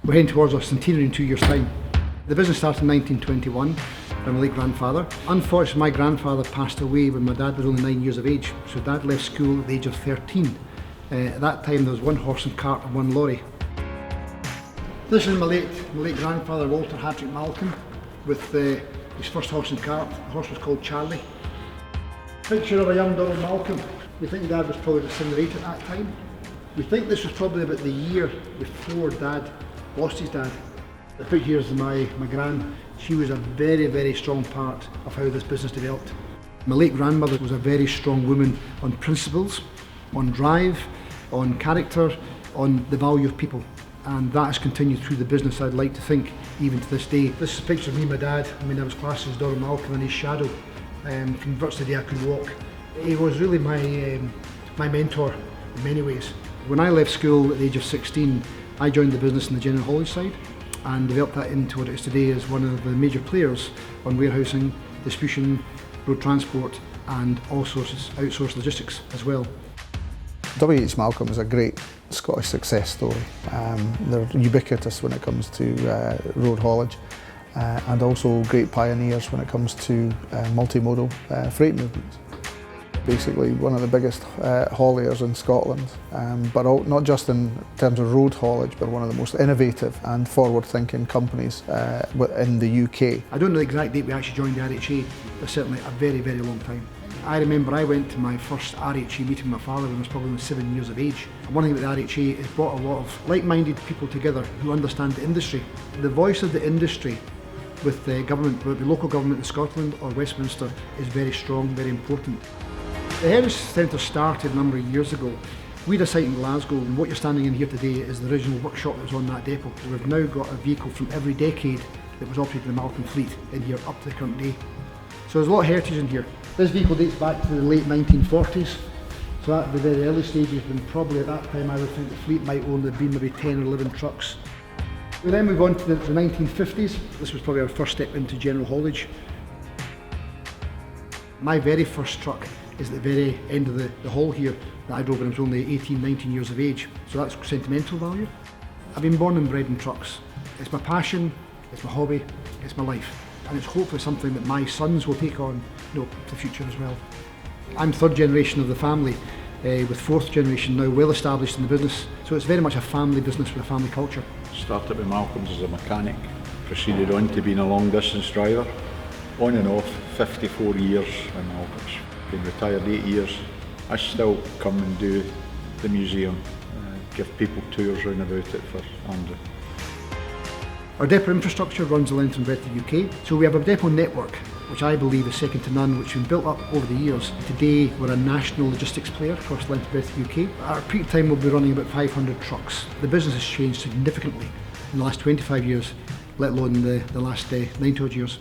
We're heading towards our centenary in 2 years' time. The business started in 1921 by my late grandfather. Unfortunately, my grandfather passed away when my dad was only 9 years of age, so Dad left school at the age of 13. At that time there was one horse and cart and one lorry. This is my late grandfather, Walter Hadrick Malcolm, with his first horse and cart. The horse was called Charlie. Picture of a young Donald Malcolm. We think Dad was probably just 7 or 8 at that time. We think this was probably about the year before Dad lost his dad. The picture here is my gran. She was a very, very strong part of how this business developed. My late grandmother was a very strong woman on principles, on drive, on character, on the value of people. And that has continued through the business, I'd like to think, even to this day. This is a picture of me and my dad. I mean, I was classed as Donald Malcolm in his shadow from virtually the day I could walk. He was really my mentor in many ways. When I left school at the age of 16, I joined the business in the general haulage side and developed that into what it is today as one of the major players on warehousing, distribution, road transport and all sorts of outsourced logistics as well. W.H. Malcolm is a great Scottish success story. They're ubiquitous when it comes to road haulage and also great pioneers when it comes to multimodal freight movements. Basically one of the biggest hauliers in Scotland, but not just in terms of road haulage, but one of the most innovative and forward-thinking companies in the UK. I don't know the exact date we actually joined the RHA, but certainly a very, very long time. I remember I went to my first RHA meeting with my father when I was probably 7 years of age. And one thing about the RHA is brought a lot of like-minded people together who understand the industry. The voice of the industry with the government, whether it be local government in Scotland or Westminster, is very strong, very important. The Heritage Centre started a number of years ago. We had a site in Glasgow, and what you're standing in here today is the original workshop that was on that depot. We've now got a vehicle from every decade that was operated in the Malcolm fleet in here up to the current day. So there's a lot of heritage in here. This vehicle dates back to the late 1940s, so at the very early stages, when probably at that time I would think the fleet might only have been maybe 10 or 11 trucks. We then move on to the 1950s. This was probably our first step into general haulage. My very first truck is at the very end of the hall here that I drove when I was only 18, 19 years of age. So that's sentimental value. I've been born and bred in trucks. It's my passion, it's my hobby, it's my life. And it's hopefully something that my sons will take on to the future as well. I'm third generation of the family, with fourth generation now well established in the business. So it's very much a family business with a family culture. Started with Malcolm's as a mechanic, proceeded on to being a long distance driver, on and off 54 years in Malcolm's. Been retired 8 years. I still come and do the museum, give people tours around about it for Andrew. Our depot infrastructure runs the length and breadth of the UK, so we have a depot network which I believe is second to none, which has been built up over the years. Today we're a national logistics player across the length and breadth of the UK. At our peak time we'll be running about 500 trucks. The business has changed significantly in the last 25 years, let alone the last 9 to odd years.